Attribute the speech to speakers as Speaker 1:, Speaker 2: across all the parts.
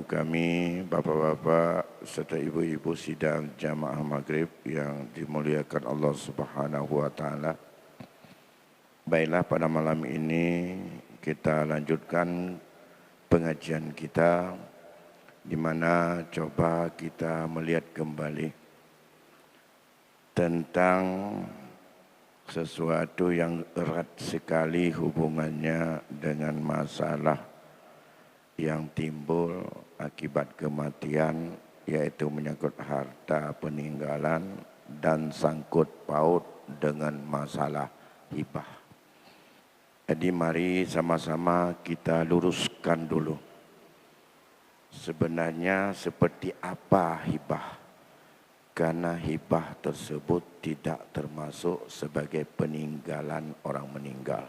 Speaker 1: kami, bapak-bapak serta ibu-ibu sidang jamaah maghrib yang dimuliakan Allah Subhanahu wa taala. Baiklah, pada malam ini kita lanjutkan pengajian kita di mana coba kita melihat kembali tentang sesuatu yang erat sekali hubungannya dengan masalah yang timbul akibat kematian, yaitu menyangkut harta peninggalan dan sangkut paut dengan masalah hibah. Jadi mari sama-sama kita luruskan dulu. Sebenarnya seperti apa hibah? Karena hibah tersebut tidak termasuk sebagai peninggalan orang meninggal.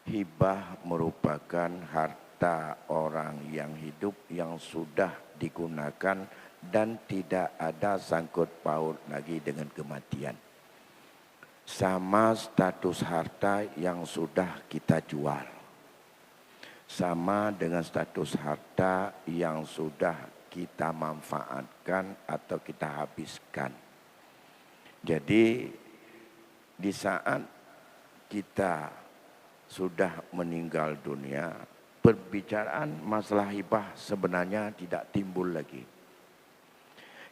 Speaker 1: Hibah merupakan harta orang yang hidup yang sudah digunakan dan tidak ada sangkut paut lagi dengan kematian. Sama status harta yang sudah kita jual. Sama dengan status harta yang sudah kita manfaatkan atau kita habiskan. Jadi di saat kita sudah meninggal dunia, perbicaraan masalah hibah sebenarnya tidak timbul lagi.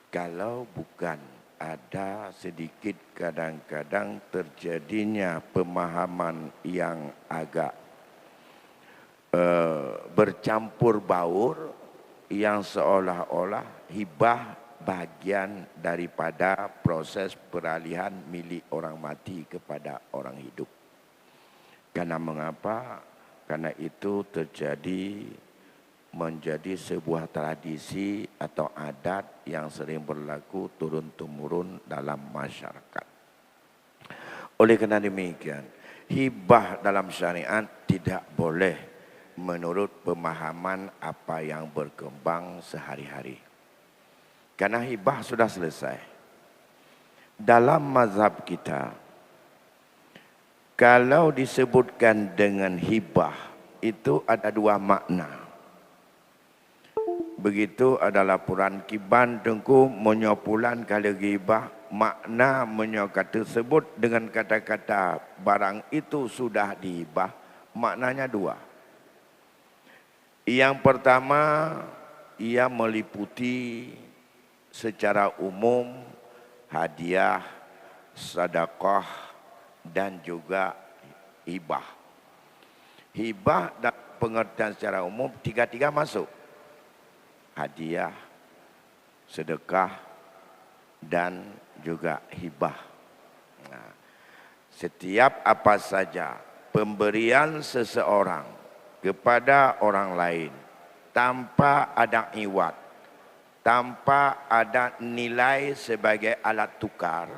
Speaker 1: Kalau bukan ada sedikit kadang-kadang terjadinya pemahaman yang agak bercampur baur, yang seolah-olah hibah bagian daripada proses peralihan milik orang mati kepada orang hidup. Karena mengapa? Karena itu menjadi sebuah tradisi atau adat yang sering berlaku turun-temurun dalam masyarakat. Oleh karena demikian, hibah dalam syariat tidak boleh menurut pemahaman apa yang berkembang sehari-hari. Karena hibah sudah selesai. Dalam mazhab kita, kalau disebutkan dengan hibah, itu ada dua makna. Begitu ada laporan Kiban Tengku menyopulan kalau hibah, makna menyokat tersebut dengan kata-kata barang itu sudah dihibah, maknanya dua. Yang pertama, ia meliputi secara umum hadiah, sedekah, dan juga hibah. Hibah dan pengertian secara umum tiga-tiga masuk. Hadiah, sedekah, dan juga hibah. Nah, setiap apa saja pemberian seseorang kepada orang lain tanpa ada iwat, tanpa ada nilai sebagai alat tukar,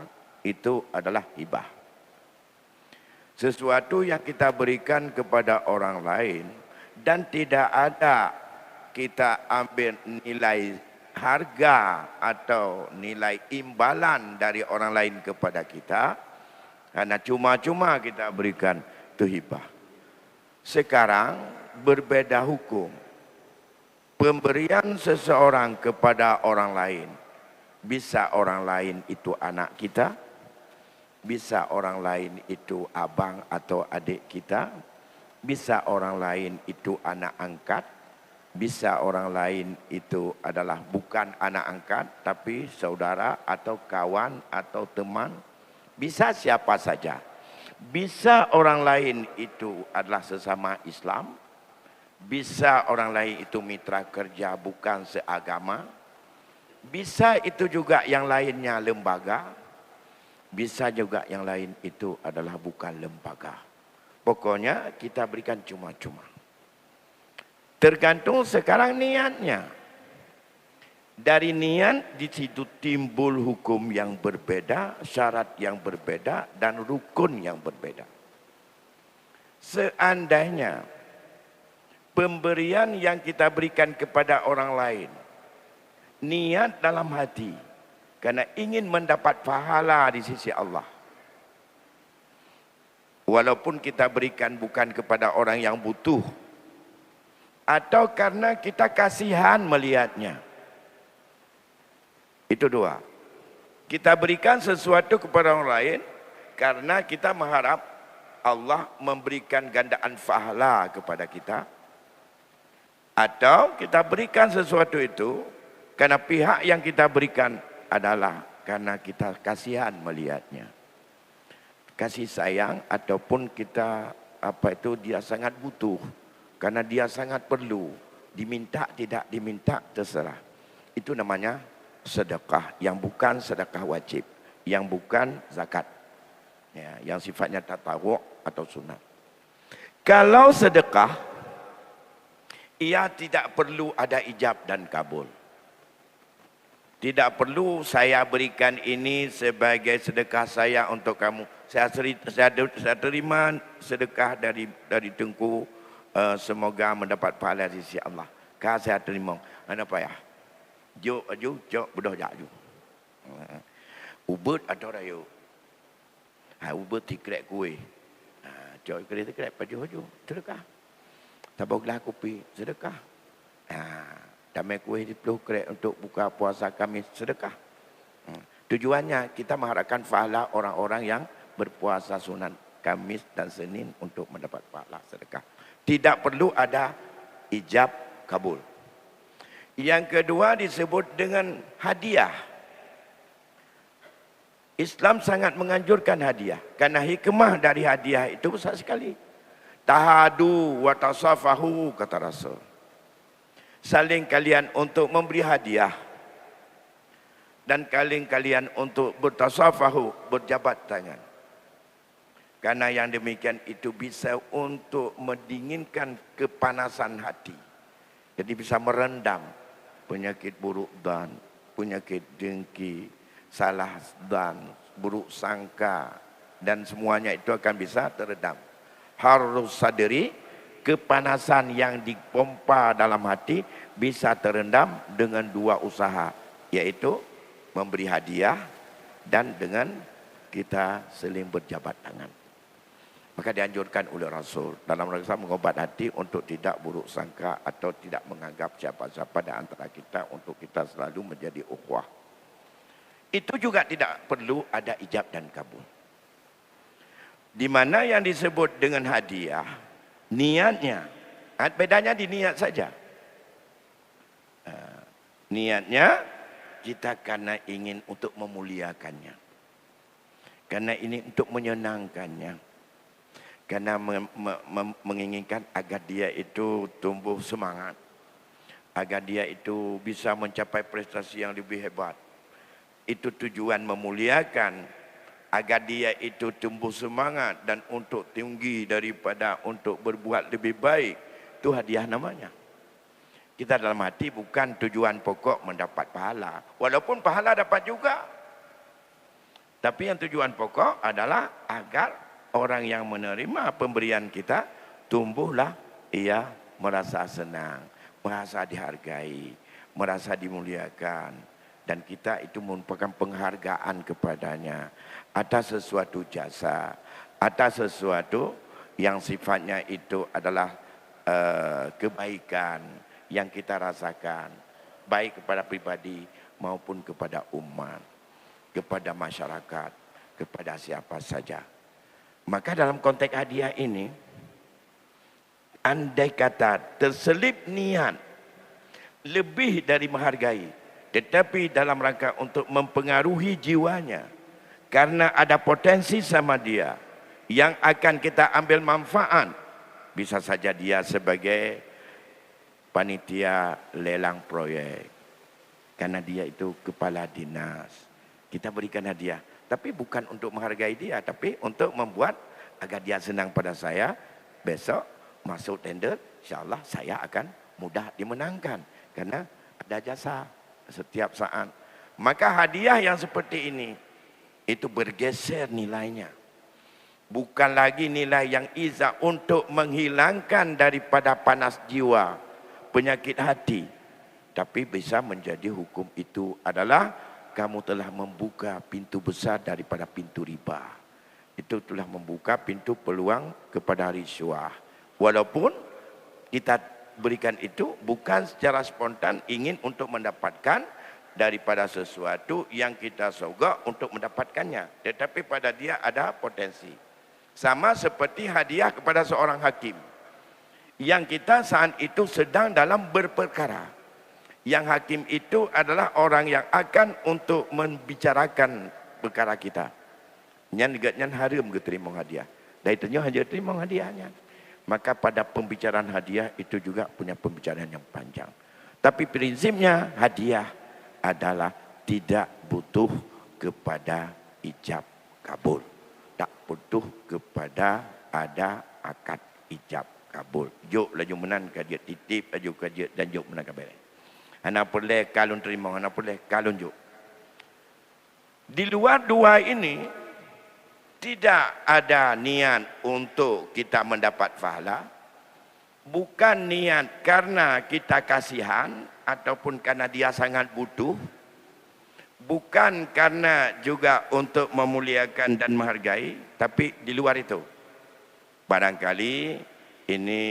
Speaker 1: itu adalah hibah. Sesuatu yang kita berikan kepada orang lain dan tidak ada kita ambil nilai harga atau nilai imbalan dari orang lain kepada kita, karena cuma-cuma kita berikan, itu hibah. Sekarang berbeda hukum. Pemberian seseorang kepada orang lain, bisa orang lain itu anak kita, bisa orang lain itu abang atau adik kita, bisa orang lain itu anak angkat, bisa orang lain itu adalah bukan anak angkat tapi saudara atau kawan atau teman, bisa siapa saja. Bisa orang lain itu adalah sesama Islam, bisa orang lain itu mitra kerja bukan seagama, bisa itu juga yang lainnya lembaga, bisa juga yang lain itu adalah bukan lembaga. Pokoknya kita berikan cuma-cuma. Tergantung sekarang niatnya. Dari niat di situ timbul hukum yang berbeda, syarat yang berbeda, dan rukun yang berbeda. Seandainya pemberian yang kita berikan kepada orang lain, niat dalam hati, karena ingin mendapat pahala di sisi Allah. Walaupun kita berikan bukan kepada orang yang butuh, atau karena kita kasihan melihatnya. Itu dua. Kita berikan sesuatu kepada orang lain karena kita mengharap Allah memberikan gandaan pahala kepada kita, atau kita berikan sesuatu itu karena pihak yang kita berikan adalah karena kita kasihan melihatnya. Kasih sayang ataupun kita dia sangat butuh karena dia sangat perlu, diminta tidak diminta terserah. Itu namanya sedekah yang bukan sedekah wajib, yang bukan zakat. Ya, yang sifatnya tatawuk atau sunat. Kalau sedekah, ia tidak perlu ada ijab dan kabul. Tidak perlu saya berikan ini sebagai sedekah saya untuk kamu. Saya terima sedekah dari Tengku, semoga mendapat pahala di sisi Allah. Kau saya terima. Apa ya? Jo bodoh jak jo. Ubud atau rayu. Ubud tikrek kue. Jok kue tikrek paju sedekah. Tabau gelas kopi sedekah. Damai kue di peluh krek untuk buka puasa kami sedekah. Tujuannya kita mengharapkan pahala orang-orang yang berpuasa sunat Kamis dan Senin untuk mendapat pahala sedekah. Tidak perlu ada ijab kabul. Yang kedua disebut dengan hadiah. Islam sangat menganjurkan hadiah. Karena hikmah dari hadiah itu besar sekali. Tahadu wa tasafahu, kata Rasul. Saling kalian untuk memberi hadiah. Dan kalian untuk bertasafahu, berjabat tangan. Karena yang demikian itu bisa untuk mendinginkan kepanasan hati. Jadi bisa merendam penyakit buruk dan penyakit dengki, salah dan buruk sangka, dan semuanya itu akan bisa teredam. Harus sadari kepanasan yang dipompa dalam hati bisa terendam dengan dua usaha, yaitu memberi hadiah dan dengan kita saling berjabat tangan. Maka dianjurkan oleh Rasul dalam rangka mengobat hati untuk tidak buruk sangka atau tidak menganggap siapa-siapa di antara kita, untuk kita selalu menjadi ukhuwah. Itu juga tidak perlu ada ijab dan kabul. Di mana yang disebut dengan hadiah, niatnya, bedanya di niat saja. Niatnya kita karena ingin untuk memuliakannya, karena ini untuk menyenangkannya, karena menginginkan agar dia itu tumbuh semangat, agar dia itu bisa mencapai prestasi yang lebih hebat. Itu tujuan memuliakan, agar dia itu tumbuh semangat dan untuk tinggi daripada untuk berbuat lebih baik. Itu hadiah namanya. Kita dalam hati bukan tujuan pokok mendapat pahala. Walaupun pahala dapat juga. Tapi yang tujuan pokok adalah agar orang yang menerima pemberian kita tumbuhlah ia merasa senang, merasa dihargai, merasa dimuliakan, dan kita itu merupakan penghargaan kepadanya atas sesuatu jasa, atas sesuatu yang sifatnya itu adalah kebaikan yang kita rasakan, baik kepada pribadi maupun kepada umat, kepada masyarakat, kepada siapa saja. Maka dalam konteks hadiah ini, andai kata terselip niat lebih dari menghargai, tetapi dalam rangka untuk mempengaruhi jiwanya, karena ada potensi sama dia yang akan kita ambil manfaat, bisa saja dia sebagai panitia lelang proyek, karena dia itu kepala dinas, kita berikan hadiah. Tapi bukan untuk menghargai dia, tapi untuk membuat agar dia senang pada saya. Besok masuk tender, insyaAllah saya akan mudah dimenangkan. Karena ada jasa setiap saat. Maka hadiah yang seperti ini, itu bergeser nilainya. Bukan lagi nilai yang iza untuk menghilangkan daripada panas jiwa, penyakit hati. Tapi bisa menjadi hukum itu adalah kamu telah membuka pintu besar daripada pintu riba. Itu telah membuka pintu peluang kepada riswah. Walaupun kita berikan itu bukan secara spontan ingin untuk mendapatkan daripada sesuatu yang kita sogok untuk mendapatkannya, tetapi pada dia ada potensi. Sama seperti hadiah kepada seorang hakim yang kita saat itu sedang dalam berperkara. Yang hakim itu adalah orang yang akan untuk membicarakan perkara kita. Yang degatnya haram ke terima hadiah. Dan itu hanya terima hadiahnya. Maka pada pembicaraan hadiah itu juga punya pembicaraan yang panjang. Tapi prinsipnya hadiah adalah tidak butuh kepada ijab kabul. Tak butuh kepada ada akad ijab kabul. Juk laju menan kajian titip, laju kajian dan juk menan kabel. Anak boleh kalun terima, anak boleh kalun juk. Di luar dua ini tidak ada niat untuk kita mendapat pahala, bukan niat karena kita kasihan ataupun karena dia sangat butuh, bukan karena juga untuk memuliakan dan menghargai, tapi di luar itu. Barangkali ini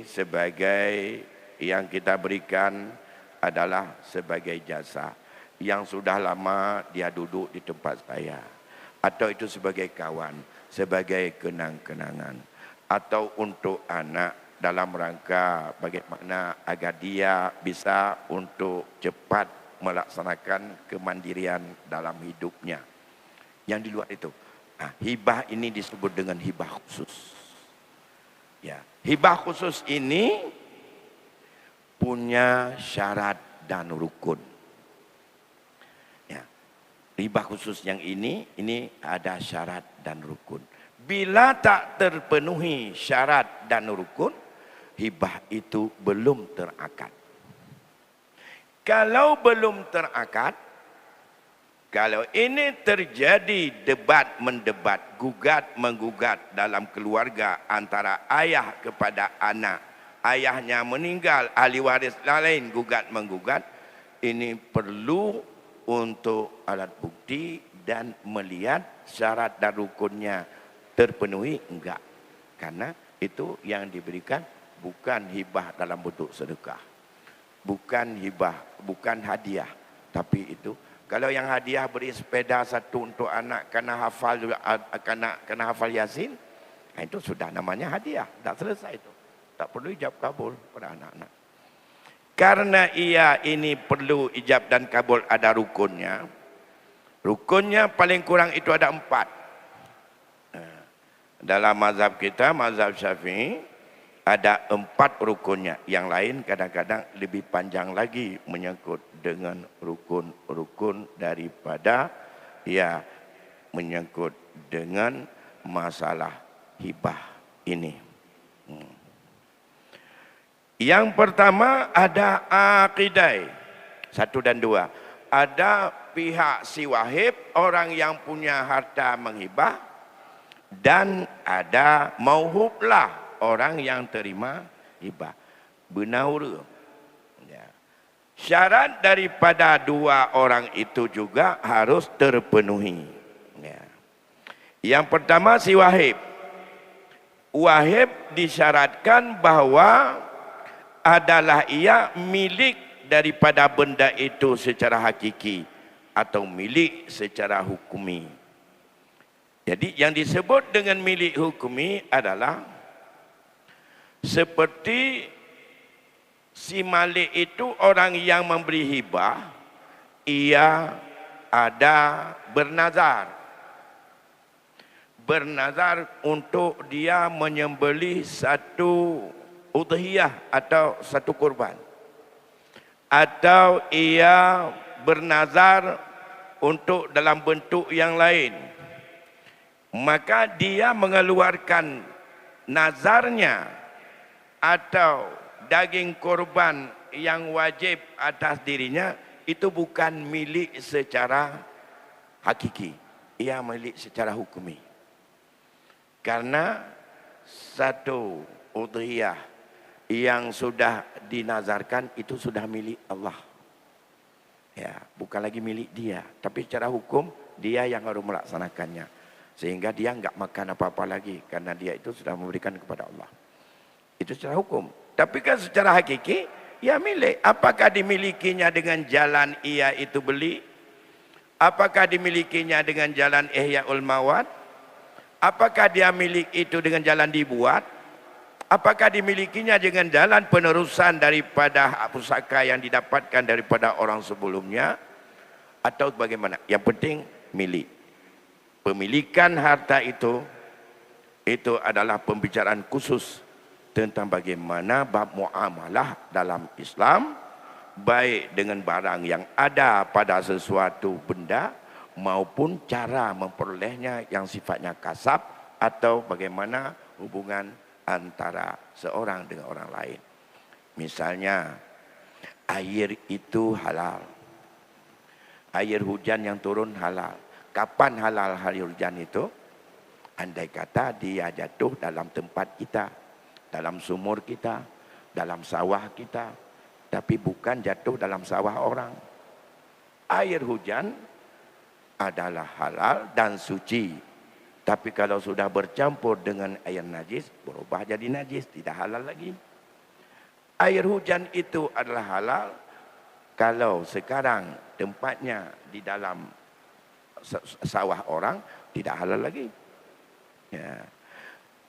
Speaker 1: sebagai yang kita berikan adalah sebagai jasa yang sudah lama dia duduk di tempat saya, atau itu sebagai kawan, sebagai kenang-kenangan, atau untuk anak dalam rangka bagaimana agar dia bisa untuk cepat melaksanakan kemandirian dalam hidupnya. Yang di luar itu, hibah ini disebut dengan hibah khusus. Ya, hibah khusus ini punya syarat dan rukun. Ya, hibah khusus yang ini ada syarat dan rukun. Bila tak terpenuhi syarat dan rukun, hibah itu belum terakad. Kalau belum terakad, kalau ini terjadi debat mendebat, gugat menggugat dalam keluarga antara ayah kepada anak, ayahnya meninggal, ahli waris lain gugat menggugat, ini perlu untuk alat bukti dan melihat syarat dan rukunnya terpenuhi enggak. Karena itu yang diberikan bukan hibah dalam bentuk sedekah, bukan hibah, bukan hadiah, tapi itu kalau yang hadiah beri sepeda satu untuk anak kena hafal Yasin, itu sudah namanya hadiah, tak selesai itu. Tak perlu ijab kabul pada anak-anak. Karena ia ini perlu ijab dan kabul ada rukunnya. Rukunnya paling kurang itu ada 4. Dalam mazhab kita, mazhab Syafi'i, ada 4 rukunnya. Yang lain kadang-kadang lebih panjang lagi menyangkut dengan rukun-rukun daripada ya menyangkut dengan masalah hibah ini. Yang pertama ada aqidai 1 dan 2. Ada pihak si wahib, orang yang punya harta menghibah, dan ada mauhublah, orang yang terima hibah. Benaura. Ya. Syarat daripada 2 orang itu juga harus terpenuhi. Ya. Yang pertama si wahib. Wahib disyaratkan bahwa adalah ia milik daripada benda itu secara hakiki atau milik secara hukumi. Jadi yang disebut dengan milik hukumi adalah seperti si malik itu orang yang memberi hibah, ia ada bernazar untuk dia menyembelih satu udhiyah atau satu kurban, atau ia bernazar untuk dalam bentuk yang lain, maka dia mengeluarkan nazarnya atau daging kurban yang wajib atas dirinya itu bukan milik secara hakiki, ia milik secara hukumi. Karena satu udhiyah yang sudah dinazarkan itu sudah milik Allah. Ya, bukan lagi milik dia, tapi secara hukum dia yang harus melaksanakannya. Sehingga dia enggak makan apa-apa lagi karena dia itu sudah memberikan kepada Allah. Itu secara hukum. Tapi kan secara hakiki, ia milik. Apakah dimilikinya dengan jalan ia itu beli? Apakah dimilikinya dengan jalan Ihyaul Mawad? Apakah dia milik itu dengan jalan dibuat? Apakah dimilikinya dengan jalan penerusan daripada pusaka yang didapatkan daripada orang sebelumnya? Atau bagaimana? Yang penting milik. Pemilikan harta itu adalah pembicaraan khusus tentang bagaimana bab muamalah dalam Islam, baik dengan barang yang ada pada sesuatu benda maupun cara memperolehnya yang sifatnya kasab atau bagaimana hubungan antara seorang dengan orang lain. Misalnya, air itu halal. Air hujan yang turun halal. Kapan halal air hujan itu? Andai kata dia jatuh dalam tempat kita, dalam sumur kita, dalam sawah kita, tapi bukan jatuh dalam sawah orang. Air hujan adalah halal dan suci. Tapi kalau sudah bercampur dengan air najis, berubah jadi najis, tidak halal lagi. Air hujan itu adalah halal kalau sekarang tempatnya di dalam sawah orang, tidak halal lagi. Ya.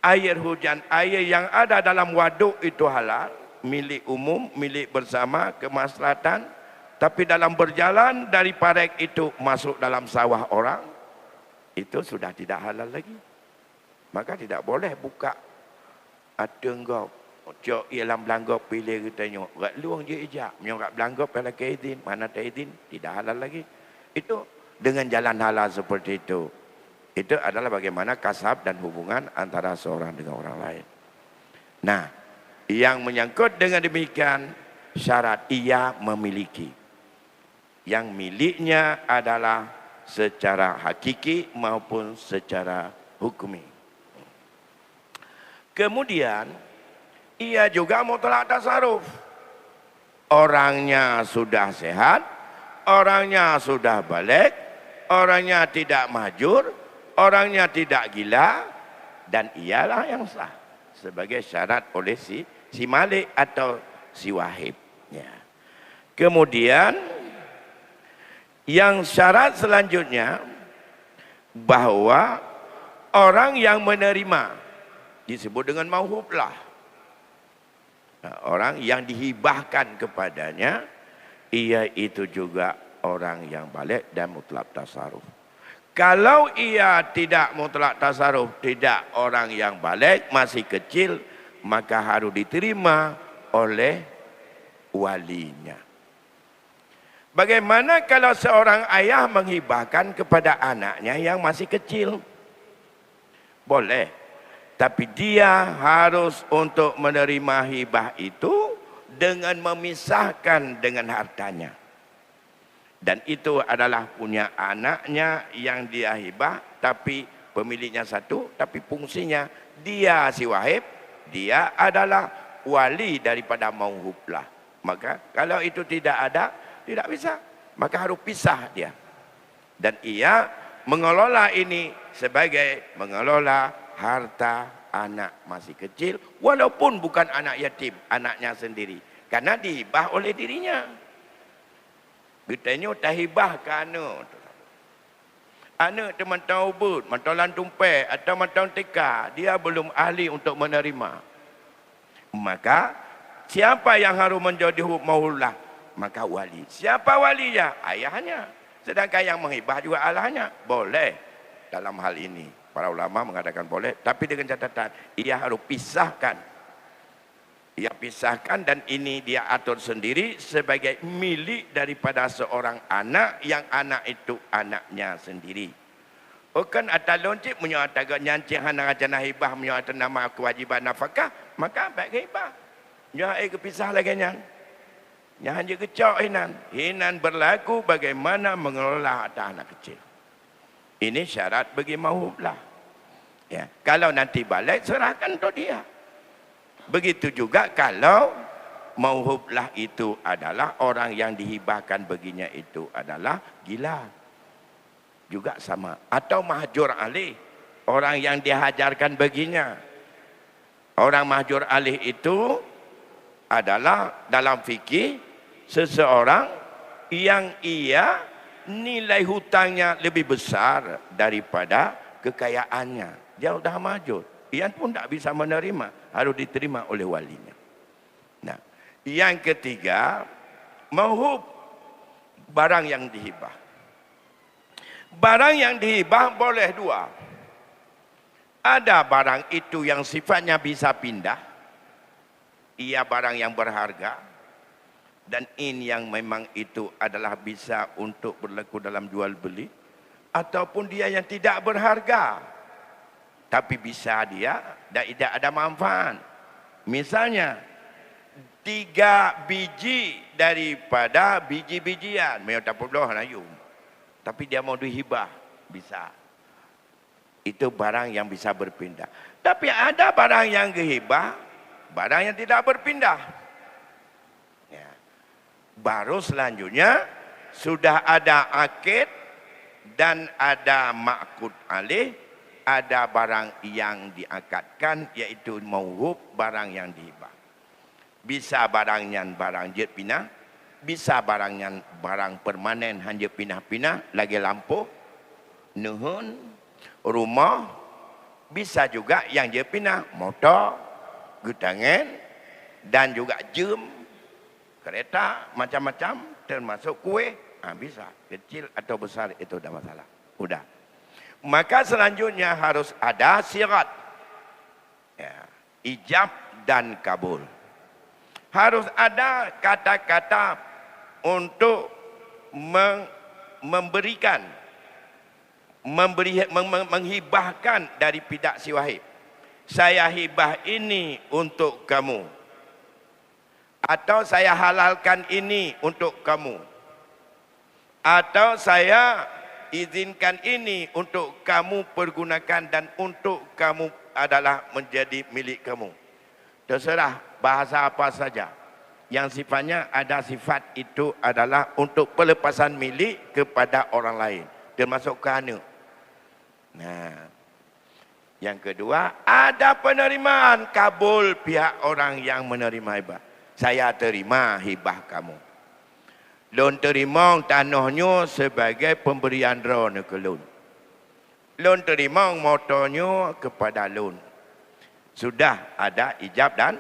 Speaker 1: Air hujan, air yang ada dalam waduk itu halal, milik umum, milik bersama, kemaslahatan. Tapi dalam berjalan dari parek itu masuk dalam sawah orang, itu sudah tidak halal lagi. Maka tidak boleh buka ada engkau cok ialah belanggap pilih kita tengok kat luang je ijak menyorak belanggap pada keizin, mana tak izin, tidak halal lagi. Itu dengan jalan halal seperti itu. Itu adalah bagaimana kasab dan hubungan antara seorang dengan orang lain. Nah, yang menyangkut dengan demikian syarat ia memiliki. Yang miliknya adalah secara hakiki maupun secara hukumi. Kemudian ia juga mutlak tasarruf. Orangnya sudah sehat, orangnya sudah balik, orangnya tidak mahjur, orangnya tidak gila, dan ialah yang sah sebagai syarat oleh si malik atau si wahib. Ya. Kemudian yang syarat selanjutnya bahwa orang yang menerima disebut dengan mauhublah. Nah, orang yang dihibahkan kepadanya, ia itu juga orang yang balik dan mutlak tasarruf. Kalau ia tidak mutlak tasarruf, tidak orang yang balik, masih kecil, maka harus diterima oleh walinya. Bagaimana kalau seorang ayah menghibahkan kepada anaknya yang masih kecil? Boleh. Tapi dia harus untuk menerima hibah itu dengan memisahkan dengan hartanya. Dan itu adalah punya anaknya yang dia hibah, tapi pemiliknya satu, tapi fungsinya dia si wahib, dia adalah wali daripada mauhublah. Maka kalau itu tidak ada, tidak bisa, maka harus pisah dia. Dan ia mengelola ini sebagai mengelola harta anak masih kecil, walaupun bukan anak yatim, anaknya sendiri, karena dihibah oleh dirinya. Kita tak hibah ke anak teman tahu but, mantolan tumpai atau mantolan teka, dia belum ahli untuk menerima. Maka siapa yang harus menjadi maulah? Maka wali. Siapa walinya? Ayahnya. Sedangkan yang menghibah juga ayahnya. Boleh dalam hal ini. Para ulama mengatakan boleh. Tapi dengan catatan, ia harus pisahkan. Ia pisahkan dan ini dia atur sendiri sebagai milik daripada seorang anak yang anak itu anaknya sendiri. Oh kan atas loncik menyuat agak nyancing hana rajana hibah menyuat nama kewajiban nafkah. Maka baik hibah. Nyuat kepisah lagi nyang. Yang hanya kecok hinan. Hinan berlaku bagaimana mengelola harta anak kecil. Ini syarat bagi mauhublah. Ya. Kalau nanti balik, serahkan untuk dia. Begitu juga kalau mauhublah itu adalah orang yang dihibahkan baginya itu adalah gila. Juga sama. Atau mahjur alih. Orang yang dihajarkan baginya. Orang mahjur alih itu adalah dalam fikih seseorang yang ia nilai hutangnya lebih besar daripada kekayaannya. Dia sudah maju. Ia pun tak bisa menerima, harus diterima oleh walinya. Nah, yang ketiga, mauhub, barang yang dihibah. Barang yang dihibah boleh dua. Ada barang itu yang sifatnya bisa pindah. Ia barang yang berharga. Dan ini yang memang itu adalah bisa untuk berlaku dalam jual beli. Ataupun dia yang tidak berharga. Tapi bisa dia dan tidak ada manfaat. Misalnya, 3 biji daripada biji-bijian. Mereka tak perlu layu. Tapi dia mau dihibah. Bisa. Itu barang yang bisa berpindah. Tapi ada barang yang dihibah. Barang yang tidak berpindah. Ya. Baru selanjutnya sudah ada akid dan ada makud alih, ada barang yang diakadkan, yaitu mauhub, barang yang dihibah. Bisa barangnya barang jet pinah, bisa barangnya barang permanen hanya pinah-pinah, lagi lampu, nuhun, rumah, bisa juga yang jet pinah, motor, gutangan, dan juga jam, kereta, macam-macam, termasuk kuih, bisa, kecil atau besar, itu tidak masalah. Udah. Maka selanjutnya harus ada syarat. Ya, ijab dan kabul. Harus ada kata-kata untuk memberikan, menghibahkan dari pidak si wahib. Saya hibah ini untuk kamu. Atau saya halalkan ini untuk kamu. Atau saya izinkan ini untuk kamu pergunakan dan untuk kamu adalah menjadi milik kamu. Terserah bahasa apa saja. Yang sifatnya ada sifat itu adalah untuk pelepasan milik kepada orang lain. Termasuk kerana. Nah, yang kedua, ada penerimaan kabul pihak orang yang menerima hibah. Saya terima hibah kamu. Lon terima tanahnya sebagai pemberian loan ke lon. Lon terima motornya kepada lon. Sudah ada ijab dan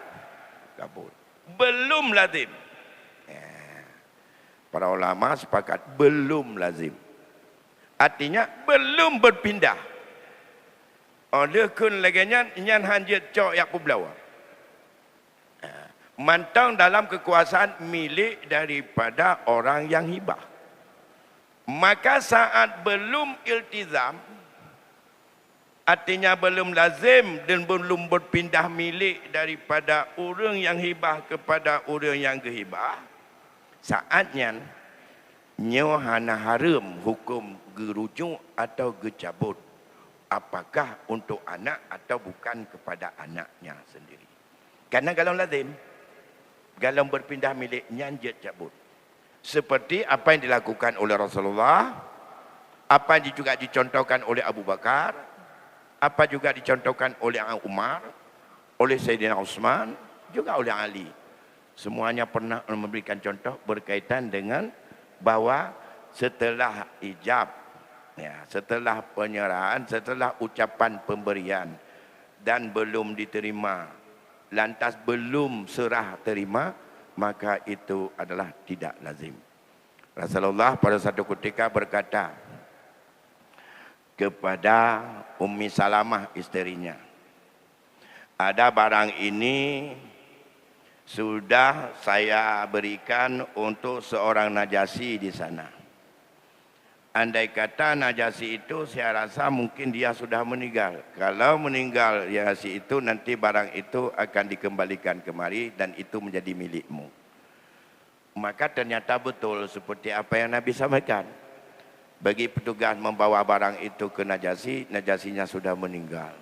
Speaker 1: kabul. Belum lazim. Para ulama sepakat belum lazim. Artinya belum berpindah. Oleh kun laginya nyan hanjit cok yak publawa. Mantang dalam kekuasaan milik daripada orang yang hibah. Maka saat belum iltizam, artinya belum lazim dan belum berpindah milik daripada orang yang hibah kepada orang yang kehibah, saatnya nyohana haram hukum gerujuk atau gecabut. Apakah untuk anak atau bukan kepada anaknya sendiri. Karena kalau lazim, kalau berpindah miliknya dia cabut. Seperti apa yang dilakukan oleh Rasulullah, apa yang juga dicontohkan oleh Abu Bakar, apa juga dicontohkan oleh Umar, oleh Sayyidina Utsman, juga oleh Ali. Semuanya pernah memberikan contoh berkaitan dengan bahwa setelah ijab, ya, setelah penyerahan, setelah ucapan pemberian dan belum diterima, lantas belum serah terima, maka itu adalah tidak lazim. Rasulullah pada satu ketika berkata kepada Ummi Salamah isterinya, ada barang ini sudah saya berikan untuk seorang Najasyi di sana. Andai kata Najasyi itu saya rasa mungkin dia sudah meninggal. Kalau meninggal Najasyi itu, nanti barang itu akan dikembalikan kemari dan itu menjadi milikmu. Maka ternyata betul seperti apa yang Nabi sampaikan. Bagi petugas membawa barang itu ke Najasyi, Najasyinya sudah meninggal.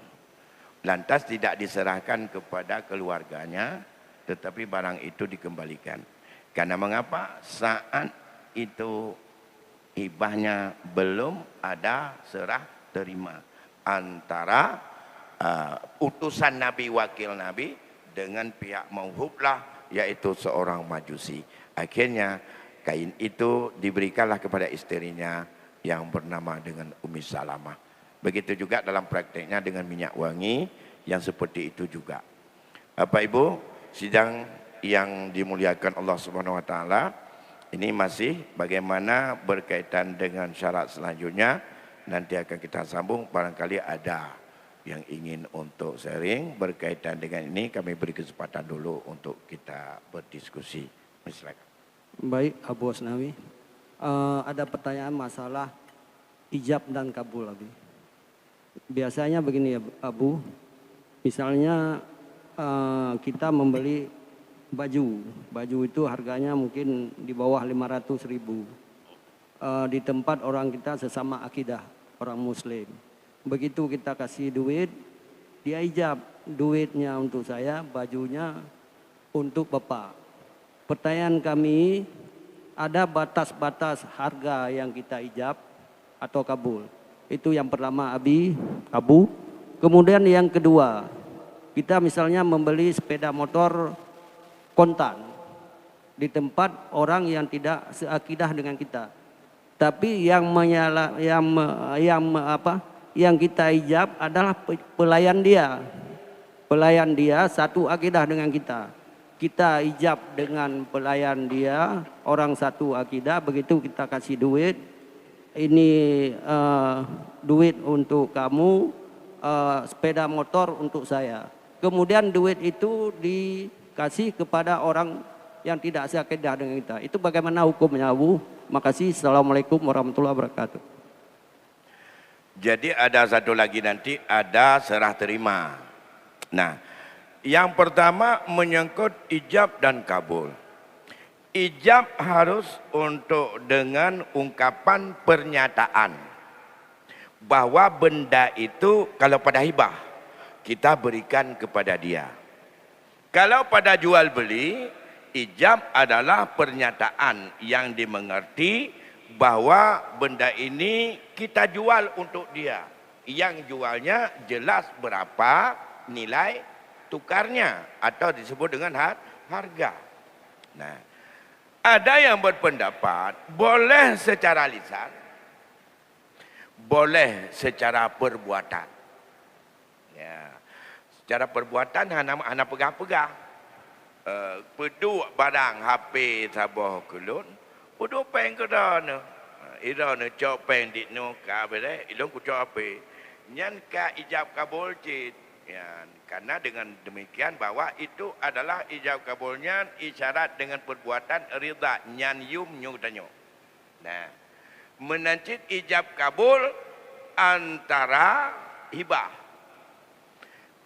Speaker 1: Lantas tidak diserahkan kepada keluarganya, tetapi barang itu dikembalikan. Karena mengapa? Saat itu hibahnya belum ada serah terima antara utusan Nabi, wakil Nabi dengan pihak mauhublah yaitu seorang majusi. Akhirnya kain itu diberikanlah kepada istrinya yang bernama dengan Ummi Salamah. Begitu juga dalam prakteknya dengan minyak wangi yang seperti itu juga. Bapak Ibu, sidang yang dimuliakan Allah Subhanahu wa taala, ini masih bagaimana berkaitan dengan syarat selanjutnya. Nanti akan kita sambung, barangkali ada yang ingin untuk sharing berkaitan dengan ini, kami beri kesempatan dulu untuk kita berdiskusi. Silakan.
Speaker 2: Baik, Abu Asnawi. Ada pertanyaan masalah ijab dan kabul, Abi. Biasanya begini ya, Abu. Misalnya kita membeli baju itu harganya mungkin di bawah 500.000. Di tempat orang kita sesama akidah, orang Muslim. Begitu kita kasih duit, dia ijab. Duitnya untuk saya, bajunya untuk Bapak. Pertanyaan kami, ada batas-batas harga yang kita ijab atau kabul? Itu yang pertama, Abu. Kemudian yang kedua, kita misalnya membeli sepeda motor kontan di tempat orang yang tidak seakidah dengan kita. Tapi yang kita ijab adalah pelayan dia. Pelayan dia satu akidah dengan kita. Kita ijab dengan pelayan dia, orang satu akidah, begitu kita kasih duit, ini duit untuk kamu, sepeda motor untuk saya. Kemudian duit itu dikasih kepada orang yang tidak seakidah dengan kita. Itu bagaimana hukumnya, Abu? Makasih. Assalamualaikum warahmatullahi wabarakatuh.
Speaker 1: Jadi ada satu lagi nanti, ada serah terima. Nah, yang pertama menyangkut ijab dan kabul. Ijab harus untuk dengan ungkapan pernyataan bahwa benda itu kalau pada hibah kita berikan kepada dia. Kalau pada jual beli, ijab adalah pernyataan yang dimengerti bahwa benda ini kita jual untuk dia. Yang jualnya jelas berapa nilai tukarnya atau disebut dengan harga. Nah, ada yang berpendapat boleh secara lisan, boleh secara perbuatan. Ya, secara perbuatan hana pegang-pegang. Peduk barang HP sabah kulun, peduk peng ke dana. Ira ne cok peng di no ka bere, ilong ku cok HP. Nyan ka ijab kabul cit. Ya, karena dengan demikian bahwa itu adalah ijab kabulnya isyarat dengan perbuatan ridha nyan yum nyu tanyo. Nah, menancit ijab kabul antara hibah.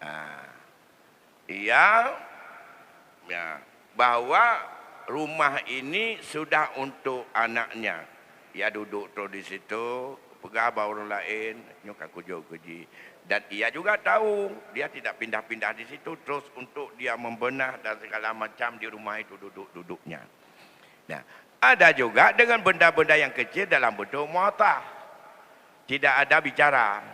Speaker 1: Nah, ya, bahwa rumah ini sudah untuk anaknya. Ia duduk terus di situ, pegang orang lain, nyok aku jauh keji. Dan ia juga tahu dia tidak pindah-pindah di situ terus untuk dia membenah dan segala macam di rumah itu duduk-duduknya. Nah, ada juga dengan benda-benda yang kecil dalam bentuk muatah. Tidak ada bicara.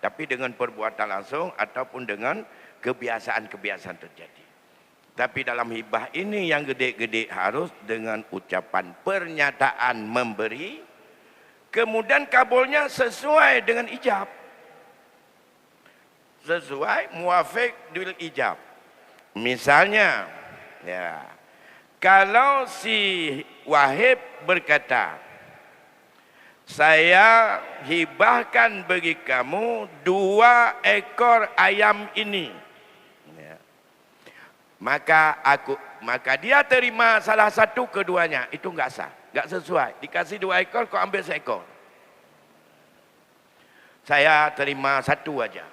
Speaker 1: Tapi dengan perbuatan langsung ataupun dengan kebiasaan-kebiasaan terjadi. Tapi dalam hibah ini yang gede-gede harus dengan ucapan pernyataan memberi. Kemudian kabulnya sesuai dengan ijab. Sesuai muafiq bil ijab. Misalnya, ya, kalau si Wahib berkata, saya hibahkan bagi kamu 2 ekor ayam ini. Ya. Maka dia terima salah satu keduanya. Itu enggak sah, enggak sesuai. Dikasih 2 ekor, kau ambil 1 ekor. Saya terima 1 aja.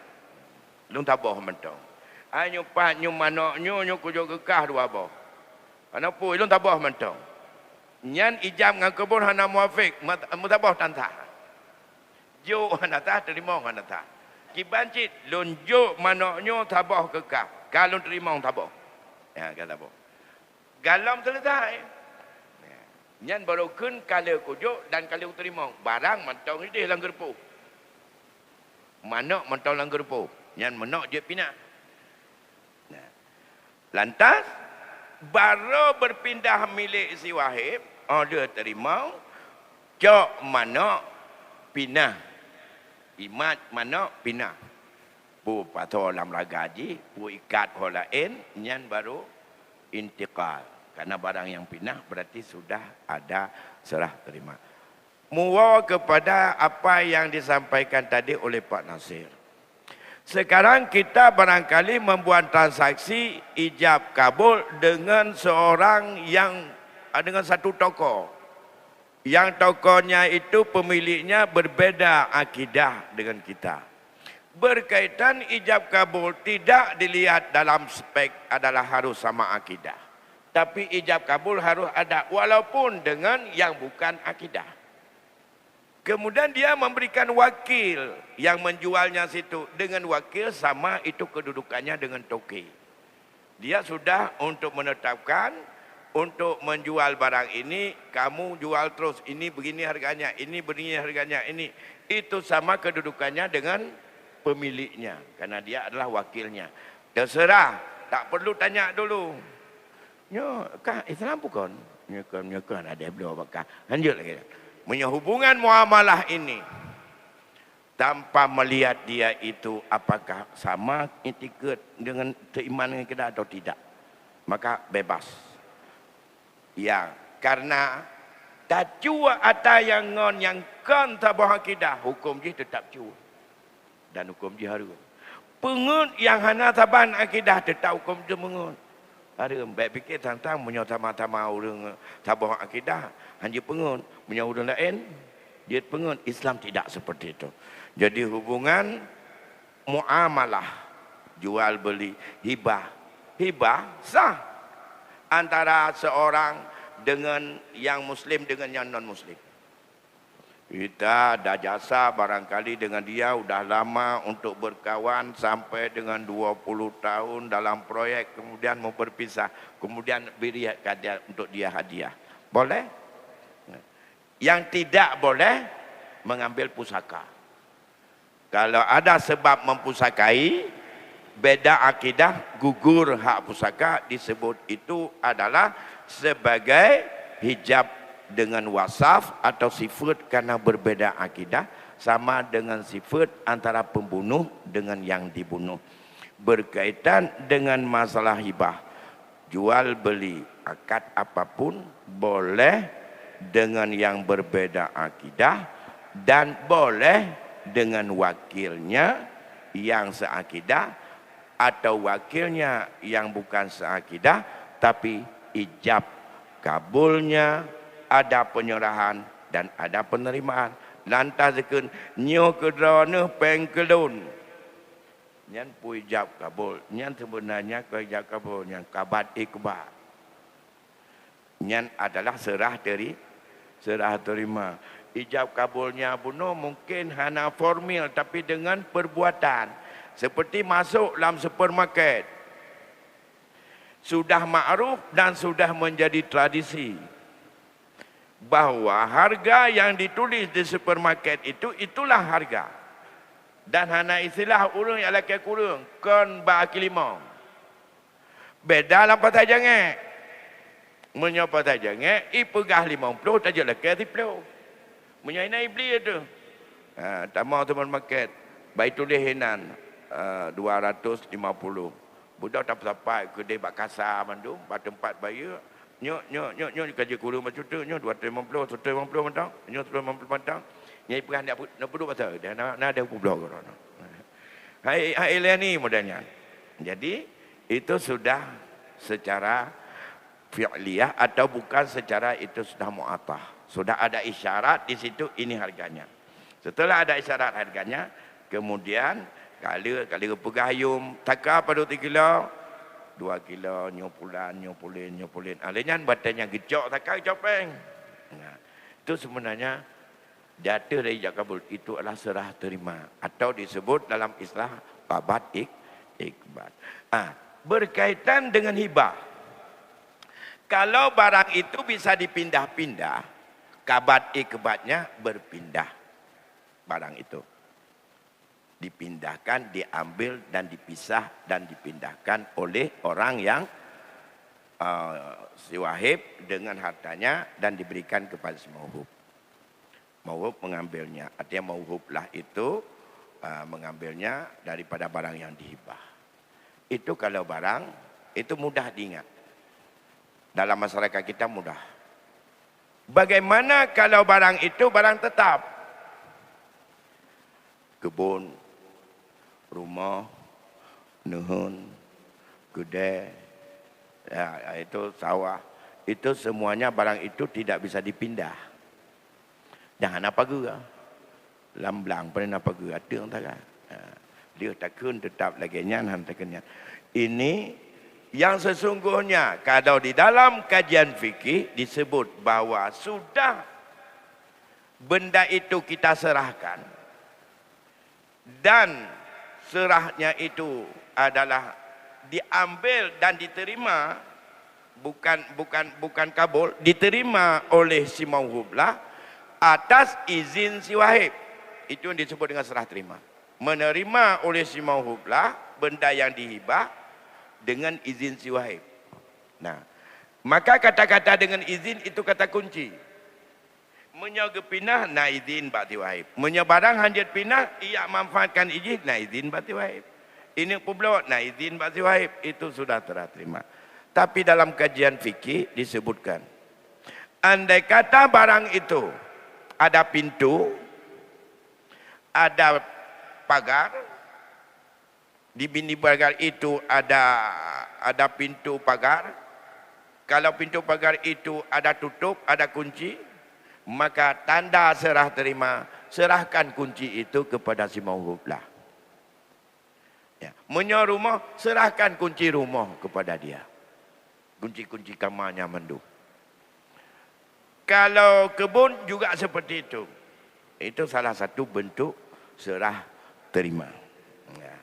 Speaker 1: Lung tabah mentong. Anyu pat nyu manok nyu kujo gekah 2 boh. Ana pu lung tabah mentong. Nyan ijab ngan kebun hana muafiq mutabah tantah. Jo hana tah terima hana tah. Kibancit lunjuk manok nyu tabah gekah. Kalau terima tabah. Ya kata boh. Galam selesai. Nyan baru kun kalau kujo dan kalau terima barang mentong ini langgar pu. Manok mentong langgar pu. Yang menok je pindah. Nah, lantas baru berpindah milik si Wahib, dia terima, cok mana pindah, imat mana pindah. Bu patho lam lagaji, bu ikat holain, nyan baru intiqal. Karena barang yang pindah berarti sudah ada serah terima. Muwa kepada apa yang disampaikan tadi oleh Pak Nasir. Sekarang kita barangkali membuat transaksi ijab kabul dengan seorang yang dengan satu tokoh. Yang tokohnya itu pemiliknya berbeda akidah dengan kita. Berkaitan ijab kabul tidak dilihat dalam spek adalah harus sama akidah. Tapi ijab kabul harus ada walaupun dengan yang bukan akidah. Kemudian dia memberikan wakil yang menjualnya situ. Dengan wakil sama itu kedudukannya dengan toke. Dia sudah untuk menetapkan, untuk menjual barang ini, kamu jual terus, ini begini harganya, ini begini harganya, ini. Itu sama kedudukannya dengan pemiliknya. Karena dia adalah wakilnya. Terserah, tak perlu tanya dulu. Ya, kah Islam bukan? Ya kan ada beliau bakal. Lanjut lagi. Punya hubungan muamalah ini tanpa melihat dia itu apakah sama etiket dengan keimanan kita atau tidak, maka bebas. Ya, karena tak cua ada yang ngon yang kan tabah akidah, hukum dia tetap cua dan hukum dia harus. Pengut yang hana taban akidah tetap hukum dia mengut. Ada baik fikir tentang punya sama-sama orang tabah akidah, hanya pengut, punya orang lain dia pengut. Islam tidak seperti itu. Jadi hubungan muamalah, jual beli, hibah sah antara seorang dengan yang muslim dengan yang non muslim. Kita ada jasa barangkali dengan dia sudah lama untuk berkawan sampai dengan 20 tahun dalam proyek, kemudian mau berpisah, kemudian beri untuk dia hadiah. Boleh? Yang tidak boleh mengambil pusaka. Kalau ada sebab mempusakai, beda akidah, gugur hak pusaka, disebut itu adalah sebagai hijab dengan wasaf atau sifat karena berbeda akidah, sama dengan sifat antara pembunuh dengan yang dibunuh. Berkaitan dengan masalah hibah, jual beli akad apapun boleh dengan yang berbeda akidah dan boleh dengan wakilnya yang seakidah atau wakilnya yang bukan seakidah, tapi ijab kabulnya ada penyerahan dan ada penerimaan. Lantas kan nyo kedrana pengkelun. Nyan pu ijab kabul. Nyan sebenarnya ke ijab kabul yang kabat ikbat. Nyan adalah serah terima. Ijab kabulnya bunuh mungkin hanya formil tapi dengan perbuatan. Seperti masuk dalam supermarket. Sudah ma'ruf dan sudah menjadi tradisi. Bahawa harga yang ditulis di supermarket itu, itulah harga. Dan hanya istilah urung yang laki kurung. Kon baki limau. Beda lah patah jangan. Menyapa patah jangan, ipegah 50, tajuk laki 10. Menyainai beli itu. Tak mau teman market. Baik tulis hinan 250. Budak tak sampai kedai bak kasar mandu, bak tempat bayar. Nyok kerja kurung macam tu, nyok 250, 150 mentang, nyok 150 mentang. Nyai perah nak perlu pasal dia nak ada hukum blok orang. Hai ni modalnya. Jadi itu sudah secara fi'liyah atau bukan secara itu sudah mu'attah. Sudah ada isyarat di situ ini harganya. Setelah ada isyarat harganya, kemudian kali pegayum takar pada 3 kilo, 2 kilo nyopulin. Alihnya batanya gejok takar copeng. Nah, itu sebenarnya data dari ijab kabul itu adalah serah terima atau disebut dalam istilah babat ikbat. Berkaitan dengan hibah. Kalau barang itu bisa dipindah-pindah, kabat ikbatnya berpindah. Barang itu dipindahkan, diambil dan dipisah dan dipindahkan oleh orang yang si Wahib dengan hartanya dan diberikan kepada si Mauhub. Mauhub mengambilnya, artinya Mauhublah itu mengambilnya daripada barang yang dihibah. Itu kalau barang itu mudah diingat. Dalam masyarakat kita mudah. Bagaimana kalau barang itu barang tetap? Kebun, rumah, nuhun, kedai, ya, itu sawah. Itu semuanya barang itu tidak bisa dipindah. Jangan apa gua. Lamblang pada apa gua ada tak kan? Dia takkan tetap lagi nyan takkannya. Ini yang sesungguhnya kalau di dalam kajian fikih disebut bahwa sudah benda itu kita serahkan dan serahnya itu adalah diambil dan diterima, bukan kabul, diterima oleh si Mauhublah atas izin si Wahib. Itu yang disebut dengan serah terima. Menerima oleh si Mauhublah benda yang dihibah dengan izin si Wahib. Nah, maka kata-kata dengan izin itu kata kunci. Menyoge pinah, na izin bakti Wahib. Menyebarang hanjat pinah, ia manfaatkan izin, na izin bakti Wahib. Ini pula, na izin bakti Wahib. Itu sudah terima. Tapi dalam kajian fikih disebutkan, andai kata barang itu ada pintu, ada pagar, di bini pagar itu ada pintu pagar. Kalau pintu pagar itu ada tutup, ada kunci, maka tanda serah terima, serahkan kunci itu kepada si Mauhublah. Ya. Menyewa rumah, serahkan kunci rumah kepada dia. Kunci-kunci kamarnya mendu. Kalau kebun juga seperti itu. Itu salah satu bentuk serah terima. Ya.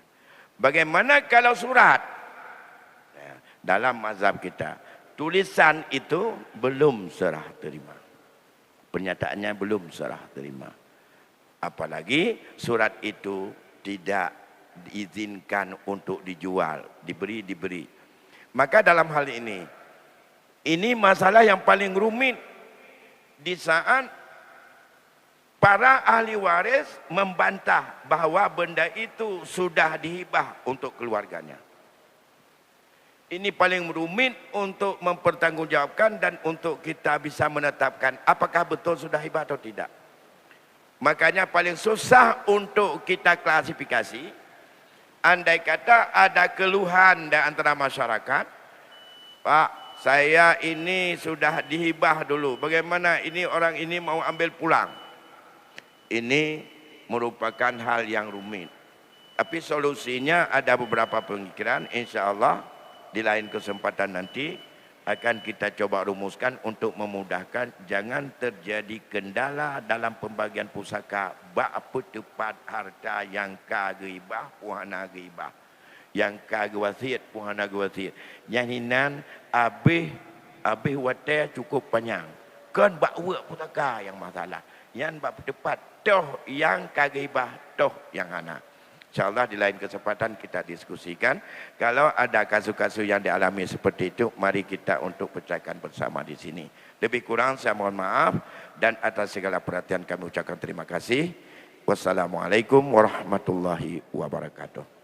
Speaker 1: Bagaimana kalau surat? Ya. Dalam mazhab kita, tulisan itu belum serah terima. Pernyataannya belum serah terima. Apalagi surat itu tidak diizinkan untuk dijual, diberi. Maka dalam hal ini masalah yang paling rumit di saat para ahli waris membantah bahawa benda itu sudah dihibah untuk keluarganya. Ini paling rumit untuk mempertanggungjawabkan dan untuk kita bisa menetapkan apakah betul sudah hibah atau tidak. Makanya paling susah untuk kita klasifikasi. Andai kata ada keluhan di antara masyarakat, Pak, saya ini sudah dihibah dulu. Bagaimana ini orang ini mau ambil pulang? Ini merupakan hal yang rumit. Tapi solusinya ada beberapa pemikiran, insya Allah di lain kesempatan nanti akan kita coba rumuskan untuk memudahkan jangan terjadi kendala dalam pembagian pusaka bapa tepat harta yang kagibah puhana gibah yang kagwasiat puhana gwasiat yang hinan abih wate cukup panjang kan bakwa pusaka yang masalah yang bapa tepat toh yang kagibah toh yang anak. InsyaAllah di lain kesempatan kita diskusikan. Kalau ada kasus-kasus yang dialami seperti itu, mari kita untuk pecahkan bersama di sini. Lebih kurang saya mohon maaf dan atas segala perhatian kami ucapkan terima kasih. Wassalamualaikum warahmatullahi wabarakatuh.